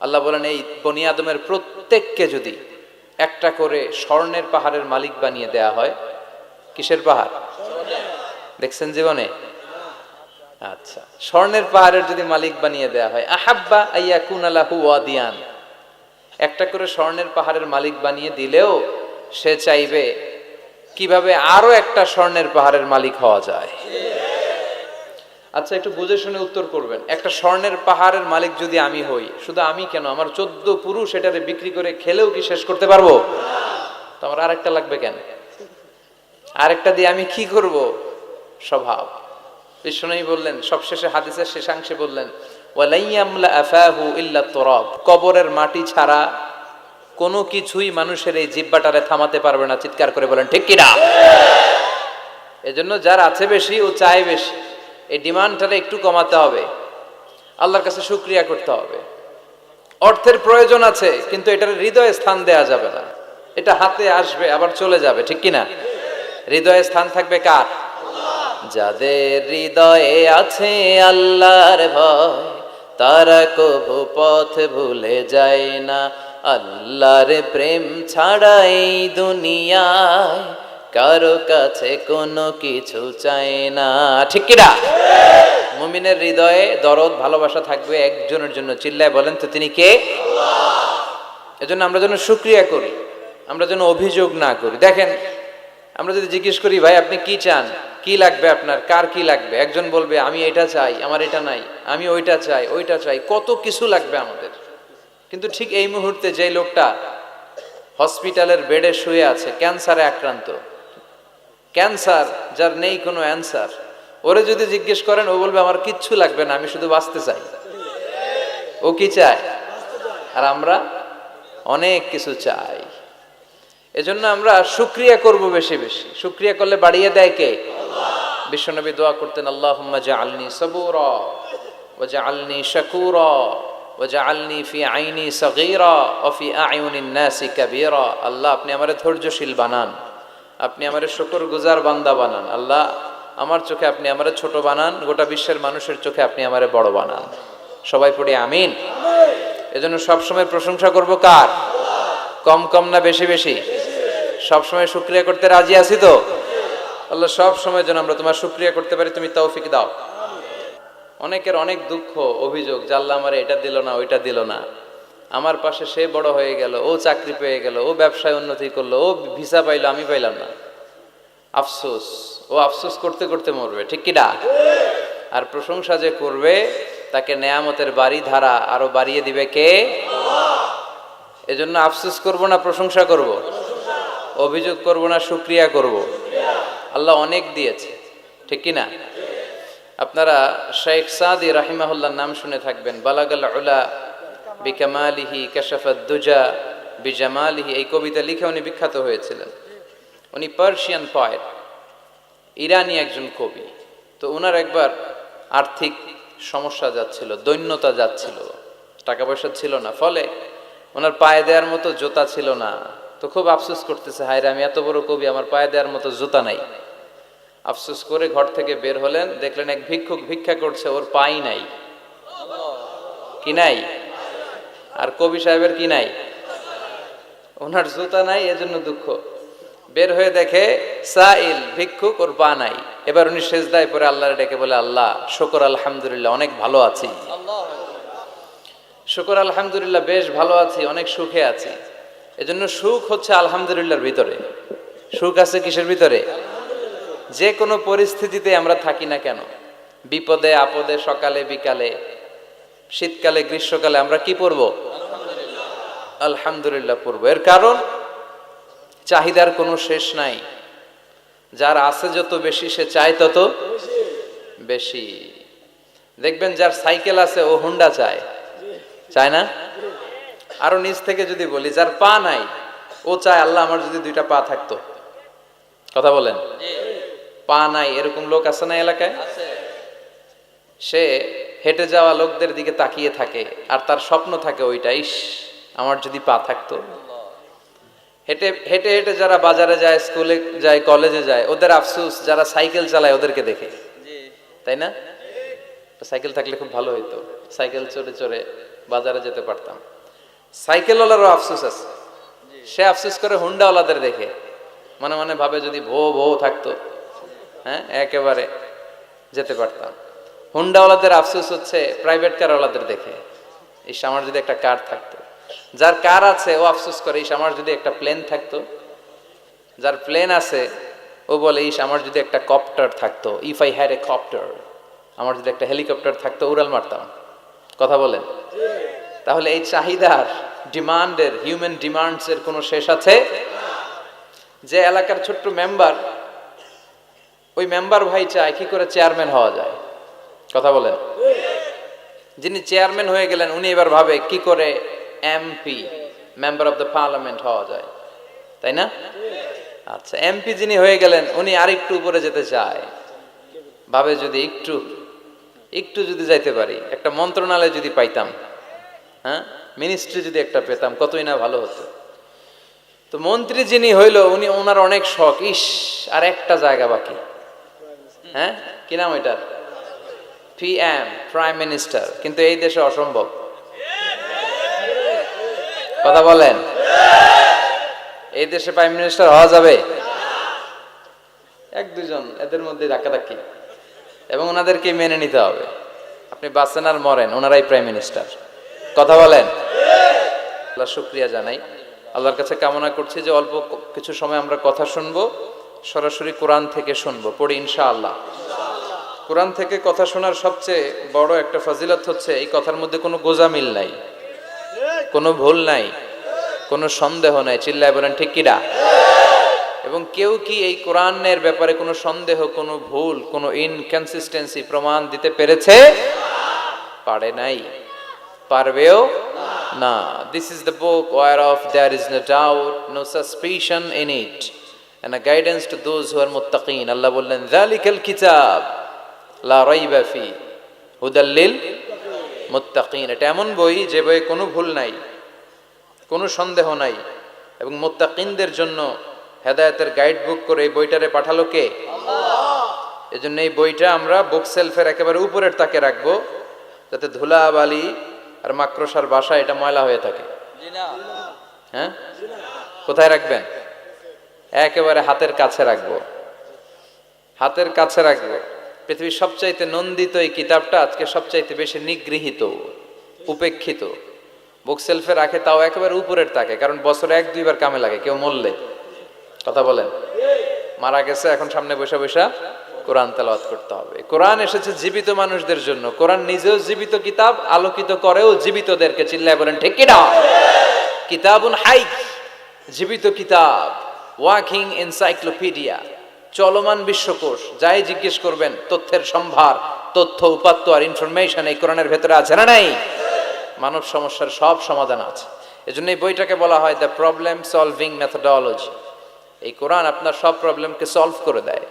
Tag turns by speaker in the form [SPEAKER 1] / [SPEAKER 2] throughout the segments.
[SPEAKER 1] আল্লাহ বলেন এই বনি আদমের প্রত্যেককে যদি একটা করে স্বর্ণের পাহাড়ের মালিক বানিয়ে দেয়া হয়। কিসের পাহাড় দেখছেন জীবনে? আচ্ছা, স্বর্ণের পাহাড়ের যদি মালিক বানিয়ে দেয়া হয়, আহাব্বা আইয়াকুনা লাহু ওয়াদিয়ান, একটা করে স্বর্ণের পাহাড়ের মালিক বানিয়ে দিলেও সে চাইবে কিভাবে আরো একটা স্বর্ণের পাহাড়ের মালিক হওয়া যায়। আচ্ছা, একটু বুঝে শুনে উত্তর করবেন। একটা স্বর্ণের পাহাড়ের মালিক যদি আমি হই, শুধু আমি কেন, আমার 14 পুরুষ এটারে বিক্রি করে খেলেও কি শেষ করতে পারবো? তো আমার আরেকটা লাগবে কেন? আরেকটা দিয়ে আমি কি করব? স্বভাব। বিষ্ণুই বললেন সবশেষে হাদিসের শেষাংশে বললেন, ওয়ালাইয়ামলা আফাহু ইল্লা তুরাব, কবরের মাটি ছাড়া কোনো কিছুই মানুষের এই জিহ্বাটারে থামাতে পারবে না। চিৎকার করে বলেন ঠিক কিনা? এজন্য যার আছে বেশি ও চায় বেশি, এই ডিমান্ডটারে একটু কমাতে হবে, আল্লাহর কাছে শুকরিয়া করতে হবে। অর্থের প্রয়োজন আছে, কিন্তু এটার হৃদয়ে স্থান দেয়া যাবে না। এটা হাতে আসবে আবার চলে যাবে, ঠিক কিনা? হৃদয়ে স্থান থাকবে কার? যাদের হৃদয়ে আছে আল্লাহর ভয়, তারা কভু পথ ভুলে যায় না। আল্লাহর প্রেম ছাড়া এই দুনিয়ায় কারো কাছে কোনো কিছু চায় না, ঠিক কিনা? মুমিনের হৃদয়ে দরদ ভালোবাসা থাকবে একজনের জন্য। চিল্লায় বলেন তো তিনি কে? এজন্য আমরা যেন শুকরিয়া করি, আমরা যেন অভিযোগ না করি। দেখেন, আমরা যদি জিজ্ঞেস করি ভাই আপনি কি চান, কি লাগবে আপনার, কার কি লাগবে, একজন বলবে আমি এটা চাই, আমার এটা নাই, আমি ওইটা চাই, ওইটা চাই, কত কিছু লাগবে আমাদের। কিন্তু ঠিক এই মুহূর্তে যে লোকটা হসপিটালের বেডে শুয়ে আছে, ক্যান্সারে আক্রান্ত, ক্যান্সার যার নেই কোনো অ্যান্সার, ওরে যদি জিজ্ঞেস করেন ও বলবে আমার কিচ্ছু লাগবে না, আমি শুধু বাঁচতে চাই। ও কি চায়? আর আমরা অনেক কিছু চাই। এজন্য আমরা শুকরিয়া করব বেশি বেশি। শুকরিয়া করলে বাড়িয়ে দেয় কে? বিশ্বনবী দোয়া করতেন, আল্লাহুম্মা জাআলনি সাবুরা ওয়া জাআলনি শাকুরা ওয়া জাআলনি ফি আইনি সাগীরা ওয়া ফি আ'য়ুনিন নাসি কাবীরা। আল্লাহ আপনি আমারে ধৈর্যশীল বানান, আপনি আমারে শুকরগুজার বান্দা বানান। আল্লাহ আমার চোখে আপনি আমারে ছোট বানান, গোটা বিশ্বের মানুষের চোখে আপনি আমারে বড় বানান। সবাই পড়ি আমিন। এজন্য সব সময় প্রশংসা করব কার? কম কম না বেশি বেশি? সব সময় শুকরিয়া করতে রাজি আছি তো? আল্লাহ সব সময় যেন আমরা তোমার শুকরিয়া করতে পারি, তুমি তৌফিক দাও। অনেকের অনেক দুঃখ অভিযোগ, যে আল্লাহ আমারে এটা দিল না, ওইটা দিল না, আমার পাশে সে বড় হয়ে গেল, ও চাকরি পেয়ে গেল, ও ব্যবসায় উন্নতি করলো, ও ভিসা পাইলো, আমি পাইলাম না। আফসোস, ও আফসোস করতে করতে মরবে, ঠিক কিনা? আর প্রশংসা যে করবে তাকে নেয়ামতের বাড়ি ধারা আরো বাড়িয়ে দিবে কে? এজন্য আফসোস করব না প্রশংসা করব, অভিযোগ করব না শুকরিয়া করব। আল্লাহ অনেক দিয়েছে, ঠিক কিনা? আপনারা শেখ সাদি রাহিমাহুল্লাহর নাম শুনে থাকবেন। বালাগাল উলা বিকামালিহি কাশাফাদ দুজা বিজামালিহি, এই কবিতা লিখে উনি বিখ্যাত হয়েছিলেন। উনি পার্সিয়ান পয়েট, ইরানি একজন কবি। তো ওনার একবার আর্থিক সমস্যা যাচ্ছিল, দৈন্যতা যাচ্ছিল, টাকা পয়সা ছিল না, ফলে ওনার পায়ে দেওয়ার মতো জুতা ছিল না। তো খুব আফসোস করতেছে, হায়রে আমি এত বড় কবি, আমার পায়ে দেওয়ার মতো জুতা নাই। আফসোস করে ঘর থেকে বের হলেন, দেখলেন এক ভিক্ষুক ভিক্ষা করছে, ওর পাই নাই। কি নাই? আর কবি সাহেবের কি নাই? ওনার জুতা নাই, এজন্য দুঃখ। বের হয়ে দেখে সাইল ভিক্ষুক, ওর পা নাই। এবার উনি সেজদায় পড়ে আল্লাহর ডেকে বলে, আল্লাহ শুকর আলহামদুলিল্লাহ, অনেক ভালো আছি। শুকর আলহামদুলিল্লাহ, বেশ ভালো আছি, অনেক সুখে আছি। এজন্য সুখ হচ্ছে আলহামদুলিল্লাহর ভিতরে। সুখ আছে কিসের ভিতরে? যে কোনো পরিস্থিতিতে আমরা থাকি না কেন, বিপদে আপদে, সকালে বিকালে, শীতকালে গ্রীষ্মকালে, আমরা কি পড়বো? আলহামদুলিল্লাহ পড়বো। এর কারণ চাহিদার কোনো শেষ নাই। যার আছে যত বেশি, সে চায় তত বেশি। দেখবেন যার সাইকেল আছে ও হুন্ডা চায়, চায় না? আরো নিচ থেকে যদি বলি, যার পা নাই ও চায় আল্লাহ আমার যদি দুইটা পা থাকতো। কথা বলেন। পা নাই এরকম লোক আছে না এলাকায়? সে হেঁটে যাওয়া লোকদের দিকে তাকিয়ে থাকে, আর তার স্বপ্ন থাকে ওইটা, ইস আমার যদি পা থাকতো। হেঁটে হেঁটে হেঁটে যারা বাজারে যায়, স্কুলে যায়, কলেজে যায়, ওদের আফসোস যারা সাইকেল চালায় ওদেরকে দেখে, তাই না? সাইকেল থাকলে খুব ভালো হইতো, সাইকেল চড়ে চড়ে বাজারে যেতে পারতাম। সাইকেলওয়ালারও আফসোস আছে, সে আফসোস করে হুন্ডাওয়ালাদের দেখে, মনে মনে ভাবে যদি ভো ভো থাকতো, হ্যাঁ একেবারে যেতে পারতাম। হুন্ডাওয়ালাদের আফসোস হচ্ছে প্রাইভেট কারওয়ালাদের দেখে, ইস আমার যদি একটা কার থাকতো। যার কার আছে ও আফসোস করে, ইস আমার যদি একটা প্লেন থাকতো। যার প্লেন আছে ও বলে, ইস আমার যদি একটা কপ্টার থাকতো, if I had a copter, আমার যদি একটা হেলিকপ্টার থাকতো উড়াল মারতাম। কথা বলেন? তাহলে এই চাহিদার, ডিমান্ডের, হিউম্যান ডিমান্ডস এর কোনো শেষ আছে? যে এলাকার ছোট্ট মেম্বার, ওই মেম্বার ভাই চায় কি করে চেয়ারম্যান হওয়া যায়। কথা বলেন? যিনি চেয়ারম্যান হয়ে গেলেন উনি এবার ভাবে কি করে MP, member of the parliament হওয়া যায়, তাই না? আচ্ছা, এমপি যিনি হয়ে গেলেন উনি আর একটু উপরে যেতে চায়, ভাবে যদি একটু একটু যদি যাইতে পারি, একটা মন্ত্রণালয় যদি পাইতাম, হ্যাঁ মিনিস্ট্রি যদি একটা পেতাম কতই না ভালো হতো। তো মন্ত্রী যিনি হইল উনি, ওনার অনেক শখ, ইস আর একটা জায়গা বাকি, হ্যাঁ কি নাম ওইটার, পিএম, প্রাইম মিনিস্টার। কিন্তু এই দেশে অসম্ভব। কথা বলেন? এই দেশে প্রাইম মিনিস্টার হওয়া যাবে? এক দুজন এদের মধ্যে ধাক্কাধাক্কি, এবং ওনাদেরকে মেনে নিতে হবে। আপনি বাঁচেন আর মরেন, ওনারাই প্রাইম মিনিস্টার। কথা বলেন? আল্লাহ শুকরিয়া জানাই, আল্লাহর কাছে কামনা করছি যে অল্প কিছু সময় আমরা কথা শুনবো, সরাসরি কোরআন থেকে শুনবো, পড়ি ইনশাআল্লাহ। কোরআন থেকে কথা শোনার সবচেয়ে বড় একটা ফজিলত হচ্ছে এই কথার মধ্যে কোনো গোজামিল নাই, কোনো ভুল নাই, কোনো সন্দেহ নাই। চিল্লায় বলেন ঠিক কিনা? এবং কেউ কি এই কোরআনের ব্যাপারে কোনো সন্দেহ, কোনো ভুল, কোনো ইনকনসিস্টেন্সি প্রমাণ দিতে পেরেছে? পারে নাই, পারবেও না। This is the book whereof there is no doubt, no suspicion in it, and a guidance to those who are muttaqin. আল্লাহ বললেন যালিকাল কিতাব লা রাইবা ফি হুদাল লিল মুত্তাকিন। এটা এমন বই যে বইয়ে কোনো ভুল নাই, কোনো সন্দেহ নাই, এবং মুত্তাকিনদের জন্য হেদায়েতের গাইড বুক করে এই বইটারে পাঠালো কে? আল্লাহ। এজন্য এই বইটা আমরা বুক সেলফের একেবারে উপরের তাকে রাখবো, যাতে ধুলা বালি আর মাকড়সার বাসা এটা ময়লা হয়ে থাকে। হ্যাঁ, কোথায় রাখবেন? একেবারে হাতের কাছে রাখবো, হাতের কাছে রাখবো। পৃথিবীর সবচাইতে নন্দিত এই কিতাবটা আজকে সবচাইতে বেশি নিগৃহীত, উপেক্ষিত। বুক সেলফে রাখে, তাও একেবারে উপরের তাকে, কারণ বছরে এক দুইবার কামে লাগে, কেউ মরলে। কথা বলেন? মারা গেছে, এখন সামনে বসে বসে কোরআন তেলাওয়াত করতে হবে। কোরআন এসেছে জীবিত মানুষদের জন্য। কোরআন নিজেও জীবিত কিতাব, আলোকিত করেও জীবিতদেরকে। চিল্লায় বলেন ঠিক কিনা? কিতাবুন হাই, জীবিত কিতাব, ওয়াকিং এনসাইক্লোপিডিয়া, চলমান বিশ্বকোষ। যাই জিজ্ঞেস করবেন তথ্যের সম্ভার, তথ্য উপাত্ত আর ইনফরমেশন এই কোরআনের ভেতরে আছে না নাই? মানব সমস্যার সব সমাধান আছে। এজন্য এই বইটাকে বলা হয় দ্য প্রবলেম সলভিং মেথোডোলজি। এই কোরআন আপনার সব প্রবলেমকে সলভ করে দেয়।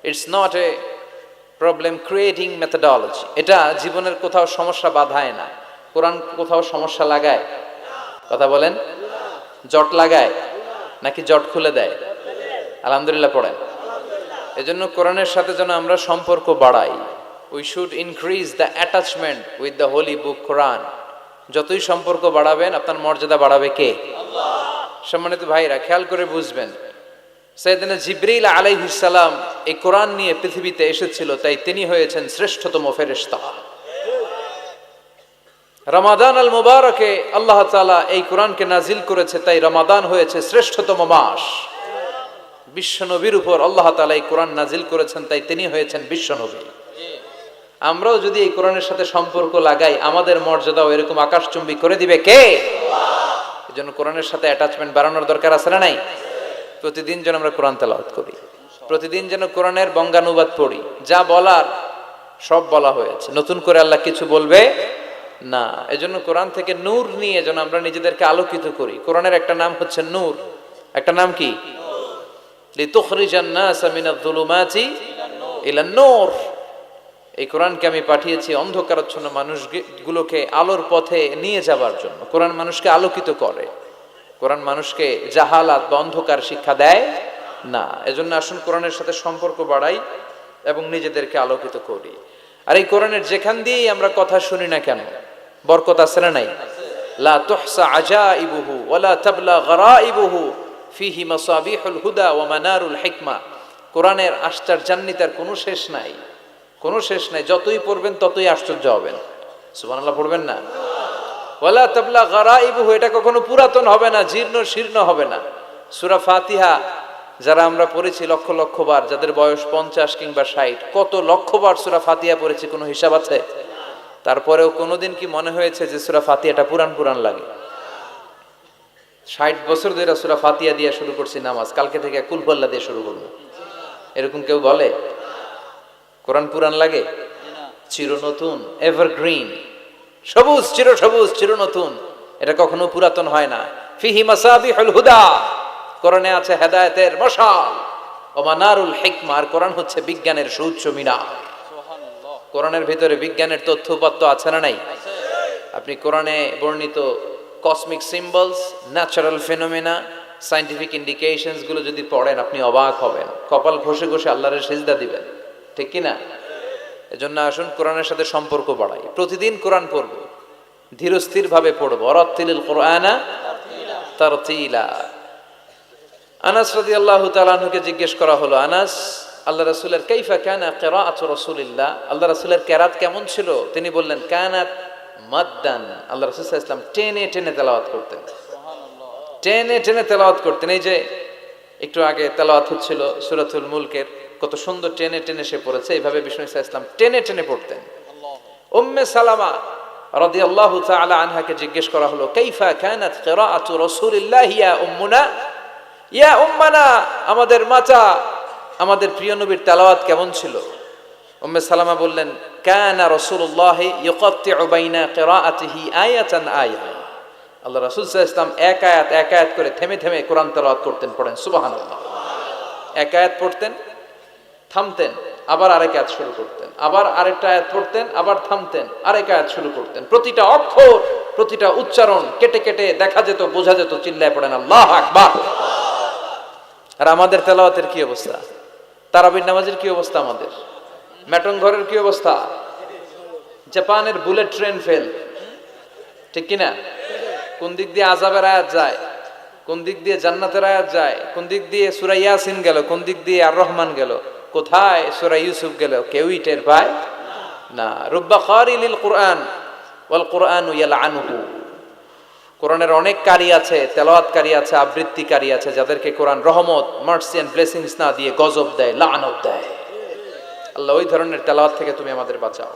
[SPEAKER 1] It's not a problem creating methodology. এটা জীবনের কোথাও সমস্যা বাধায় না। কোরআন কোথাও সমস্যা লাগায়? কথা বলেন? জট লাগায় নাকি জট খুলে দেয়? আলহামদুলিল্লাহ পড়েন। এজন্য কোরআনের সাথে যেন আমরা সম্পর্ক বাড়াই। We should increase the attachment with the holy book Quran. যতই সম্পর্ক বাড়াবেন আপনার মর্যাদা বাড়াবে কে? আল্লাহ। সম্মানিত ভাইরা, খেয়াল করে বুঝবেন, সাইয়েদনা জিবরিল আলাইহিস সালাম এই কোরআন নিয়ে পৃথিবীতে এসেছিল, তাই তিনি হয়েছেন শ্রেষ্ঠতম ফেরেশতা। রমাদান আল মুবারকে আল্লাহ তাআলা এই কোরআনকে নাজিল করেছে, তাই রমাদান হয়েছে শ্রেষ্ঠতম মাস। বিশ্বনবীর উপর আল্লাহ তাআলা এই কোরআন নাজিল করেছেন, তাই তিনি হয়েছেন বিশ্বনবী। আমরাও যদি এই কোরআনের সাথে সম্পর্ক লাগাই, আমাদের মর্যাদাও এরকম আকাশচুম্বী করে দিবে কে? আল্লাহ। এজন্য কোরআনের সাথে অ্যাটাচমেন্ট বাড়ানোর দরকার আছে না নাই? প্রতিদিন যেন আমরা কোরআন তেলাওয়াত করি, প্রতিদিন যেন কোরআনের বঙ্গানুবাদ পড়ি। যা বলার সব বলা হয়েছে, নতুন করে আল্লাহ কিছু বলবে না। এজন্য কোরআন থেকে নূর নিয়ে যেন আমরা নিজেদেরকে আলোকিত করি। কোরআনের একটা নাম হচ্ছে নূর, একটা নাম কি? লিতুখরিজান নাস মিনাজ যুলুমাতি ইলান নূর। এই কোরআনকে আমি পাঠিয়েছি অন্ধকারাচ্ছন্ন মানুষগুলোকে আলোর পথে নিয়ে যাবার জন্য। কোরআন মানুষকে আলোকিত করে, কোরআন মানুষকে জাহালাত বা অন্ধকার শিক্ষা দেয় না। এজন্য আসুন কোরআনের সাথে সম্পর্ক বাড়াই এবং নিজেদেরকে আলোকিত করি। আর এই কোরআনের যেখান দিয়েই আমরা কথা শুনি না কেন, বরকত আছে না নাই? লা তুহসা আজাইবুহু ওয়ালা তাবলা গরাইবুহু ফিহি মাসাবিহুল হুদা ওয়া মানারুল হিকমা। কোরআনের আশ্চর্যান্বিতার কোনো শেষ নাই, কোনো শেষ নাই। যতই পড়বেন ততই আশ্চর্য হবেন। সুবহানাল্লাহ পড়বেন না? ওয়ালা তাবলা গরাইবুহু, এটা কখনো পুরাতন হবে না, জীর্ণ শীর্ণ হবে না। সূরা ফাতিহা যারা আমরা পড়েছি লক্ষ লক্ষ বার, যাদের বয়স 50 কিংবা 60, কত লক্ষ বার সূরা ফাতিহা পড়েছি, কোনো হিসাব আছে? তারপরেও কোনোদিন কি মনে হয়েছে যে সূরা ফাতিহাটা পুরান পুরান লাগে? 60 বছর ধরে সূরা ফাতিহা দিয়ে শুরু করছি নামাজ, কালকে থেকে কুল হুয়াল্লাহ দিয়ে শুরু করব, এরকম কেউ বলে কোরআন পুরান লাগে? চির নতুন, এভারগ্রিন, সবুজ, চির সবুজ, চির নতুন, এটা কখনো পুরাতন হয় না। ফিহি মাসাবিহুল হুদা, কোরআনে আছে হেদায়েতের মশাল, ওয়া মানারুল হিকমা, আর কোরআন হচ্ছে বিজ্ঞানের সুউচ্চ মিনার। কোরআনের ভিতরে বিজ্ঞানের তথ্য উপাত্ত আছে না নাই? আপনি কোরআনে বর্ণিত cosmic symbols, natural phenomena, scientific indications গুলো যদি পড়েন আপনি অবাক হবেন, কপাল ঘষে ঘষে আল্লাহর সিজদা দিবেন, ঠিক কি না? এজন্য আসুন কোরআনের সাথে সম্পর্ক বাড়াই, প্রতিদিন কোরআন পড়ব, ধীরস্থির ভাবে পড়ব। ওয়ারাত্তিলিল কোরআনা তারতিলা। আনাস রাদিয়াল্লাহু তাআলা আনহুকে জিজ্ঞেস করা হলো, আনাস, আল্লাহ রাসূলের কাইফা কানা কিরাআতু রাসূলিল্লাহ, আল্লাহ রাসূলের কিরাত কেমন ছিল? তিনি বললেন কানাত মাদ্দান, আল্লাহ রাসূল সাল্লাল্লাহু আলাইহি ওয়াসাল্লাম টেনে টেনে তেলাওয়াত করতেন, টেনে টেনে তেলাওয়াত করতেন। এই যে একটু আগে তেলাওয়াত হচ্ছিল সূরাতুল মুলকের, কত সুন্দর টেনে টেনে সে পড়েছে, এইভাবে বিষ্ণু সাল্লাল্লাহু আলাইহি ওয়াসাল্লাম টেনে টেনে পড়তেন। উম্মে সালামা রাদিয়াল্লাহু তাআলা আনহাকে জিজ্ঞেস করা হলো, কাইফা কানাত কিরাআতু রাসূলিল্লাহ ইয়া উম্মুনা, ইয়া উম্মানা, আমাদের মাতা, আমাদের প্রিয় নবীর তেলাওয়াত কেমন ছিল? উম্মে সালামা বললেন, কানা রাসূলুল্লাহ ইয়াকাত্তিউ বাইনা কিরাআতিহি আয়াতান আয়া, আল্লাহ রাসূল সাল্লাল্লাহু আলাইহি ওয়াসাল্লাম এক আয়াত এক আয়াত করে থেমে থেমে কোরআন তেলাওয়াত করতেন। পড়েন সুবহানাল্লাহ। এক আয়াত পড়তেন, থামতেন, আবার আরেক আয়াত শুরু করতেন, আবার আরেকটা আয়াত পড়তেন, আবার থামতেন, আরেক আয়াত শুরু করতেন। প্রতিটা অক্ষর, প্রতিটা উচ্চারণ কেটে কেটে দেখা যেত, বোঝা যেত। চিল্লায় পড়েন আল্লাহু আকবার। আর আমাদের তেলাওয়াতের কি অবস্থা? তারাবির নামাজের কি অবস্থা? আমাদের মেটন ঘরের কি অবস্থা? জাপানের বুলেট ট্রেন ফেল, ঠিক কিনা? কোন দিক দিয়ে আযাবের আয়াত যায়, কোন দিক দিয়ে জান্নাতের আয়াত যায়, কোন দিক দিয়ে সূরা ইয়াসিন গেল, কোন দিক দিয়ে আর রহমান গেল, কোথায় সূরা ইউসুফ গেল, কেউই টের পায় না। রুব্বা কারিলিল কুরআন ওয়াল কুরআনু ইয়ালআনুহু, কোরআনের অনেক কারি আছে, তেলাওয়াতকারী আছে, আবৃত্তিকারী আছে, যাদেরকে কোরআন রহমত, মার্সি এন্ড ব্লেসিংস না দিয়ে গজব দেয়, লানত দেয়। আল্লাহ ওই ধরনের তেলাওয়াত থেকে তুমি আমাদের বাঁচাও।